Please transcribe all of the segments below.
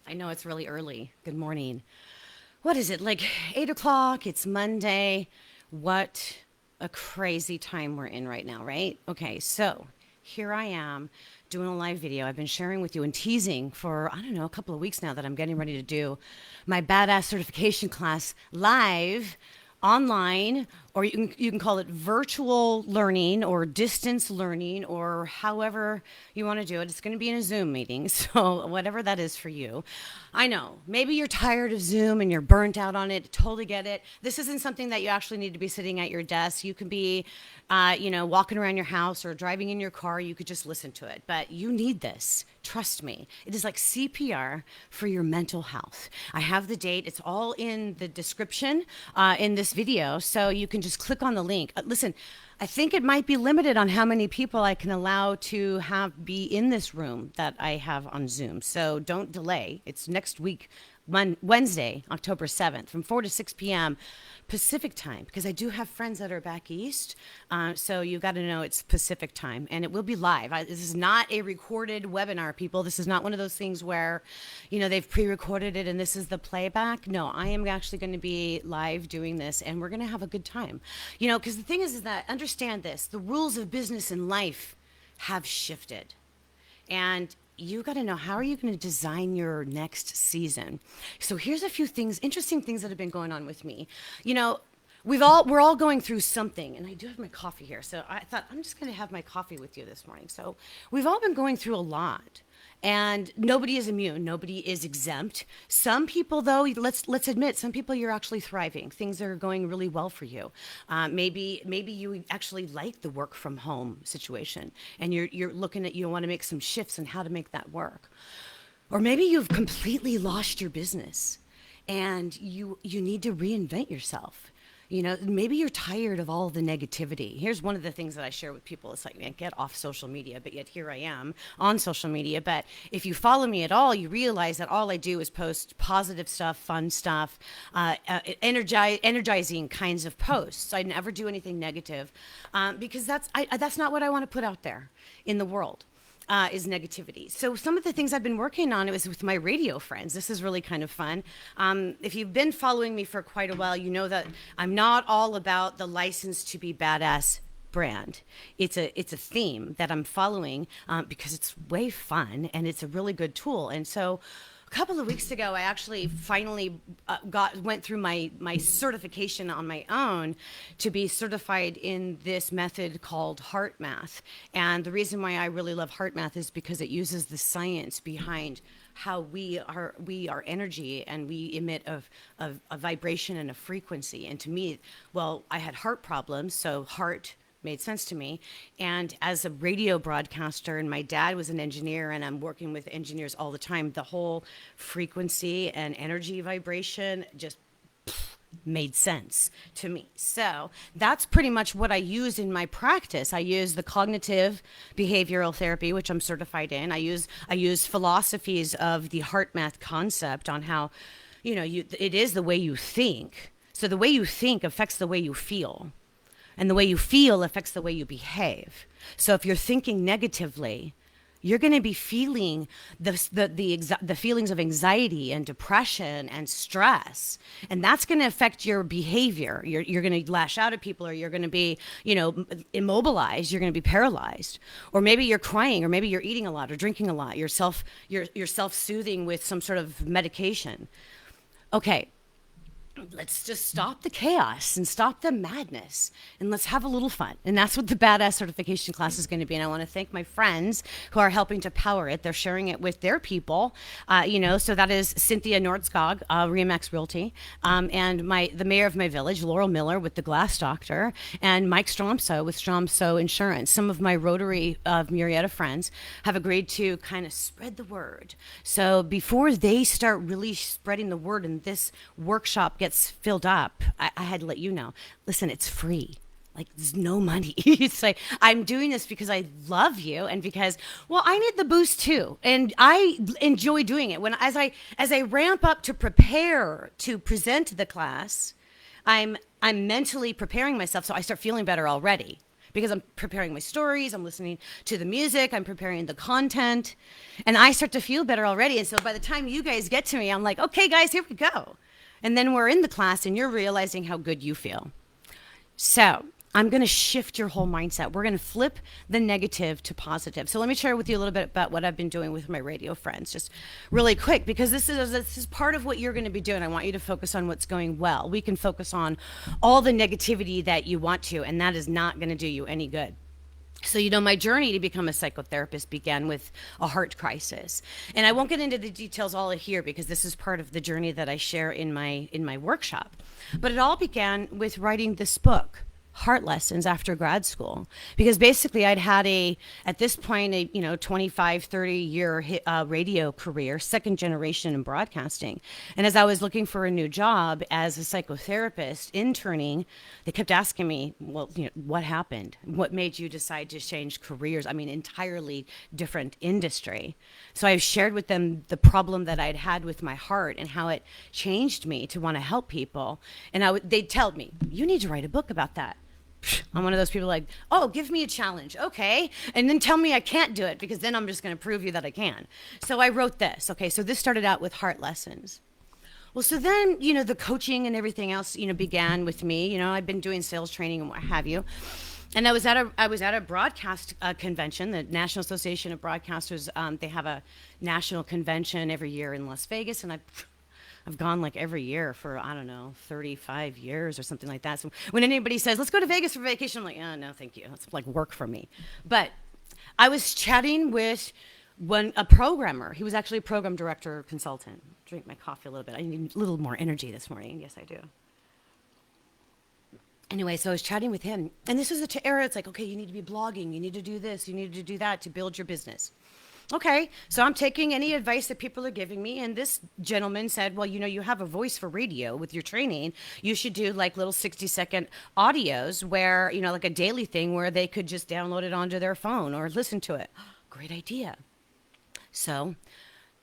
I know it's really early. Good morning. What is it, like 8 o'clock? It's Monday. What a crazy time we're in right now, right? Okay, so here I am doing a live video. I've been sharing with you and teasing for, I don't know, a couple of weeks now that I'm getting ready to do my badass certification class live online, or you can call it virtual learning or distance learning or however you want to do it. It's going to be in a Zoom meeting, so whatever that is for you. I know maybe you're tired of Zoom and you're burnt out on it. Totally get it. This isn't something that you actually need to be sitting at your desk. You can be walking around your house or driving in your car. You could just listen to it, but you need this. Trust me, it is like CPR for your mental health. I have the date. It's all in the description in this video, so you can just click on the link. Listen, I think it might be limited on how many people I can allow to have be in this room that I have on Zoom. So don't delay. It's next week, Wednesday, October 7th, from 4 to 6 p.m. Pacific time, because I do have friends that are back east. So you got to know it's Pacific time, and it will be live. This is not a recorded webinar, people. This is not one of those things where, they've pre-recorded it and this is the playback. No, I am actually going to be live doing this, and we're going to have a good time. Because the thing is that understand this: the rules of business and life have shifted. And you got to know, how are you going to design your next season? So here's a few things, interesting things that have been going on with me. We're all going through something, and I do have my coffee here. So I thought I'm just going to have my coffee with you this morning. So we've all been going through a lot. And nobody is immune. Nobody is exempt. Some people, though, let's admit, some people you're actually thriving. Things are going really well for you. Maybe you actually like the work from home situation, and you're looking at, you want to make some shifts on how to make that work. Or maybe you've completely lost your business, and you need to reinvent yourself. Maybe you're tired of all the negativity. Here's one of the things that I share with people. It's like, man, get off social media, but yet here I am on social media. But if you follow me at all, you realize that all I do is post positive stuff, fun stuff, energizing kinds of posts. I never do anything negative, because that's not what I want to put out there in the world. Is negativity. So some of the things I've been working on is with my radio friends. This is really kind of fun. If you've been following me for quite a while, you know that I'm not all about the license to be badass brand. It's a theme that I'm following because it's way fun and it's a really good tool. And so a couple of weeks ago, I actually finally went through my certification on my own to be certified in this method called heart math. And the reason why I really love heart math is because it uses the science behind how we are energy, and we emit a vibration and a frequency. And to me, well, I had heart problems, so heart made sense to me. And as a radio broadcaster, and my dad was an engineer, and I'm working with engineers all the time, the whole frequency and energy vibration just made sense to me. So that's pretty much what I use in my practice. I use the cognitive behavioral therapy, which I'm certified in. I use philosophies of the heart math concept on how, it is the way you think. So the way you think affects the way you feel. And the way you feel affects the way you behave. So if you're thinking negatively, you're going to be feeling the feelings of anxiety and depression and stress. And that's going to affect your behavior. You're going to lash out at people, or you're going to be, immobilized. You're going to be paralyzed. Or maybe you're crying, or maybe you're eating a lot or drinking a lot. You're self-soothing with some sort of medication. Okay. Let's just stop the chaos and stop the madness, and let's have a little fun. And that's what the badass certification class is going to be. And I want to thank my friends who are helping to power it. They're sharing it with their people, so that is Cynthia Nordskog, Remax Realty, and the mayor of my village, Laurel Miller, with the Glass Doctor, and Mike Stromso with Stromso Insurance. Some of my Rotary of Murrieta friends have agreed to kind of spread the word. So before they start really spreading the word and this workshop gets filled up, I had to let you know, listen, it's free. Like, there's no money. It's like, I'm doing this because I love you, and because, well, I need the boost too. And I enjoy doing it. As I ramp up to prepare to present the class, I'm mentally preparing myself, so I start feeling better already. because I'm preparing my stories, I'm listening to the music, I'm preparing the content, and I start to feel better already. And so by the time you guys get to me, I'm like, okay, guys, here we go. And then we're in the class and you're realizing how good you feel. So I'm going to shift your whole mindset. We're going to flip the negative to positive. So let me share with you a little bit about what I've been doing with my radio friends, just really quick, because this is part of what you're going to be doing. I want you to focus on what's going well. We can focus on all the negativity that you want to, and that is not going to do you any good. So, my journey to become a psychotherapist began with a heart crisis. And I won't get into the details all here because this is part of the journey that I share in my workshop. But it all began with writing this book, Heart Lessons, after grad school, because basically I'd had at this point, a 25, 30 year radio career, second generation in broadcasting. And as I was looking for a new job as a psychotherapist interning, they kept asking me, well, what happened? What made you decide to change careers? I mean, entirely different industry. So I shared with them the problem that I'd had with my heart and how it changed me to want to help people. And they'd tell me, you need to write a book about that. I'm one of those people like, oh, give me a challenge. Okay. And then tell me I can't do it because then I'm just going to prove you that I can. So I wrote this. Okay. So this started out with Heart Lessons. Well, so then, the coaching and everything else, began with me. I've been doing sales training and what have you. And I was at a broadcast convention, the National Association of Broadcasters. They have a national convention every year in Las Vegas. And I've gone like every year for, 35 years or something like that. So when anybody says, let's go to Vegas for vacation, I'm like, oh, no, thank you. It's like work for me. But I was chatting with a programmer. He was actually a program director consultant. Drink my coffee a little bit. I need a little more energy this morning. Yes, I do. Anyway, so I was chatting with him. And this was an era, it's like, okay, you need to be blogging. You need to do this. You need to do that to build your business. Okay, so I'm taking any advice that people are giving me, and this gentleman said, well, you have a voice for radio with your training. You should do like little 60-second audios where, like a daily thing where they could just download it onto their phone or listen to it. Great idea. So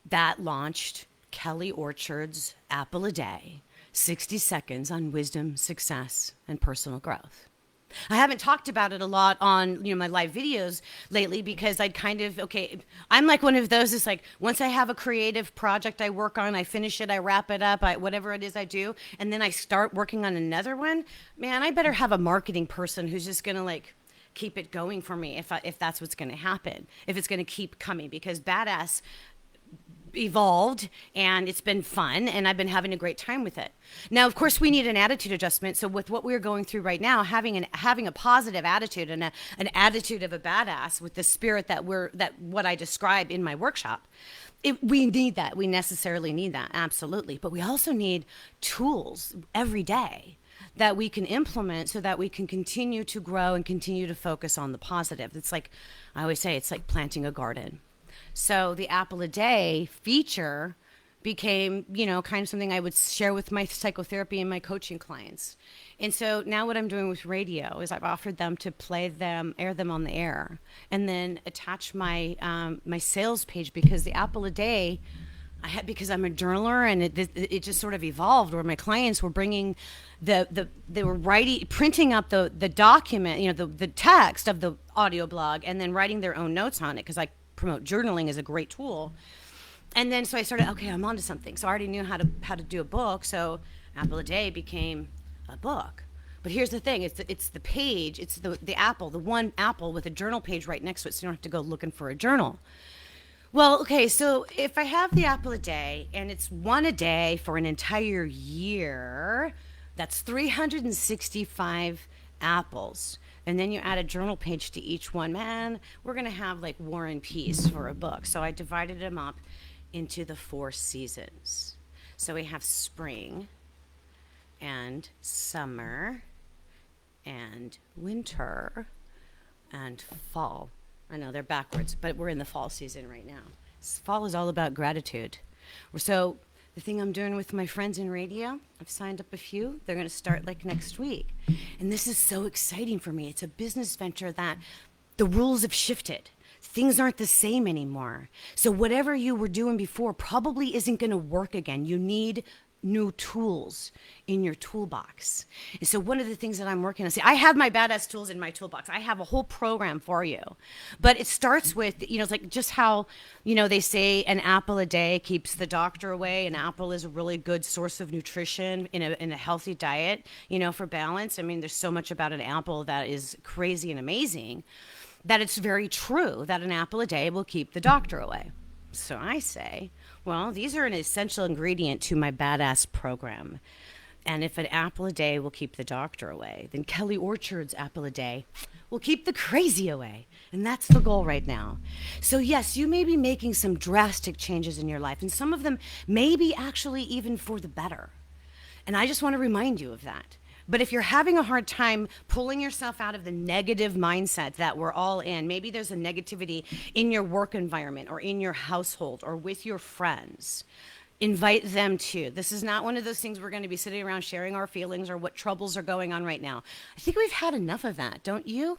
that launched Kelly Orchard's Apple a Day, 60 seconds on wisdom, success, and personal growth. I haven't talked about it a lot on my live videos lately because I'm like one of those. It's like once I have a creative project I work on, I finish it, I wrap it up, whatever it is I do, and then I start working on another one. Man, I better have a marketing person who's just gonna keep it going for me if that's what's gonna happen, if it's gonna keep coming, because Badass evolved and it's been fun and I've been having a great time with it. Now, of course, we need an attitude adjustment. So with what we're going through right now, having a positive attitude and an attitude of a badass with the spirit that what I describe in my workshop, we need that. We necessarily need that. Absolutely. But we also need tools every day that we can implement so that we can continue to grow and continue to focus on the positive. It's like, I always say, it's like planting a garden. So the Apple a Day feature became, kind of something I would share with my psychotherapy and my coaching clients. And so now what I'm doing with radio is I've offered them to air them on the air, and then attach my my sales page, because the Apple a Day, because I'm a journaler, and it just sort of evolved where my clients were bringing they were printing up the document, the text of the audio blog, and then writing their own notes on it, because I promote journaling as a great tool. And then so I started, okay, I'm onto something. So I already knew how to do a book. So Apple a Day became a book. But here's the thing, it's the page, it's the apple, the one apple with a journal page right next to it, so you don't have to go looking for a journal. Well, okay, so if I have the Apple a Day and it's one a day for an entire year, that's 365 apples. And then you add a journal page to each one. Man, we're going to have like War and Peace for a book. So I divided them up into the 4 seasons. So we have spring and summer and winter and fall. I know they're backwards, but we're in the fall season right now. Fall is all about gratitude. So the thing I'm doing with my friends in radio, I've signed up a few. They're going to start like next week. And this is so exciting for me. It's a business venture that the rules have shifted. Things aren't the same anymore. So whatever you were doing before probably isn't going to work again. You need new tools in your toolbox. And so one of the things that I'm working on, see, I have my badass tools in my toolbox. I have a whole program for you. But it starts with, it's like just how, they say an apple a day keeps the doctor away. An apple is a really good source of nutrition in a healthy diet, for balance. I mean, there's so much about an apple that is crazy and amazing that it's very true that an apple a day will keep the doctor away. So I say, well, these are an essential ingredient to my badass program. And if an apple a day will keep the doctor away, then Kelly Orchard's apple a day will keep the crazy away. And that's the goal right now. So yes, you may be making some drastic changes in your life, and some of them may be actually even for the better. And I just want to remind you of that. But if you're having a hard time pulling yourself out of the negative mindset that we're all in, maybe there's a negativity in your work environment or in your household or with your friends, invite them too. This is not one of those things we're going to be sitting around sharing our feelings or what troubles are going on right now. I think we've had enough of that, don't you?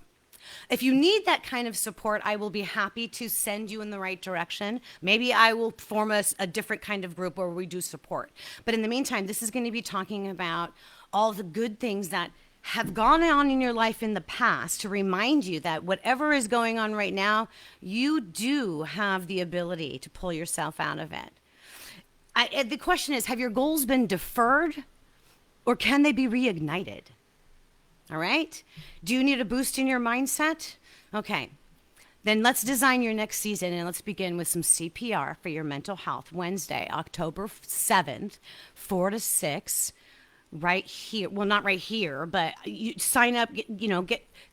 If you need that kind of support, I will be happy to send you in the right direction. Maybe I will form a different kind of group where we do support. But in the meantime, this is going to be talking about all the good things that have gone on in your life in the past to remind you that whatever is going on right now, you do have the ability to pull yourself out of it. The question is, have your goals been deferred or can they be reignited? All right? Do you need a boost in your mindset? Okay. Then let's design your next season, and let's begin with some CPR for your mental health. Wednesday, October 7th, 4 to 6, right here. Well, not right here, but you sign up,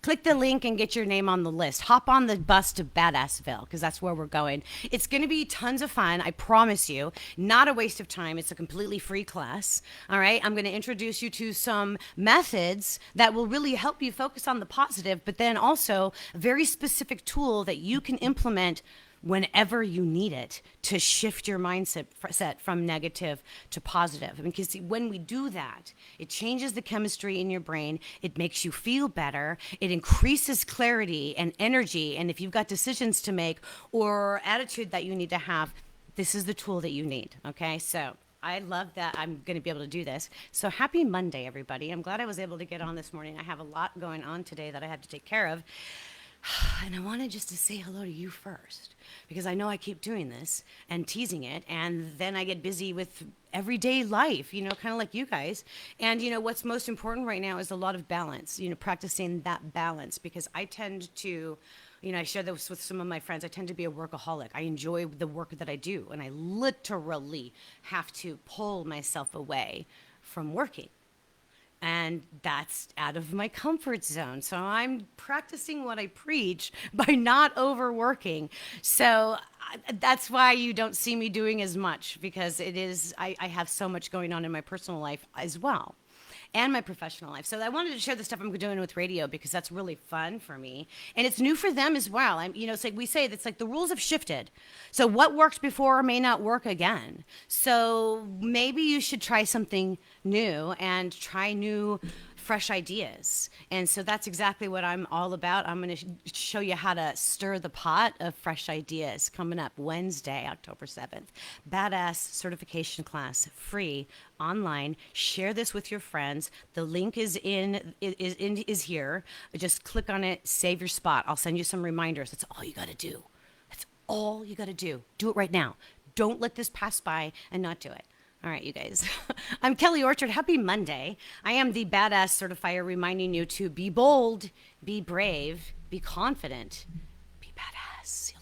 click the link and get your name on the list. Hop on the bus to Badassville, because that's where we're going. It's going to be tons of fun. I promise you, not a waste of time. It's a completely free class. All right. I'm going to introduce you to some methods that will really help you focus on the positive, but then also a very specific tool that you can implement whenever you need it to shift your mindset from negative to positive. I mean, because when we do that, it changes the chemistry in your brain. It makes you feel better. It increases clarity and energy. And if you've got decisions to make or attitude that you need to have, this is the tool that you need. Okay, so I love that I'm going to be able to do this. So happy Monday, everybody. I'm glad I was able to get on this morning. I have a lot going on today that I had to take care of. And I wanted just to say hello to you first, because I know I keep doing this and teasing it, and then I get busy with everyday life, kind of like you guys. And, what's most important right now is a lot of balance, practicing that balance, because I tend to, I share this with some of my friends. I tend to be a workaholic. I enjoy the work that I do, and I literally have to pull myself away from working. And that's out of my comfort zone. So I'm practicing what I preach by not overworking. So that's why you don't see me doing as much, because I have so much going on in my personal life as well, and my professional life. So I wanted to share the stuff I'm doing with radio, because that's really fun for me. And it's new for them as well. It's like we say, it's like the rules have shifted. So what worked before may not work again. So maybe you should try something new and try new, fresh ideas. And so that's exactly what I'm all about. I'm going to show you how to stir the pot of fresh ideas coming up Wednesday, October 7th. Badass certification class, free, online. Share this with your friends. The link is here. Just click on it, save your spot. I'll send you some reminders. That's all you got to do. That's all you got to do. Do it right now. Don't let this pass by and not do it. All right, you guys. I'm Kelly Orchard. Happy Monday. I am the Badass Certifier, reminding you to be bold, be brave, be confident, be badass.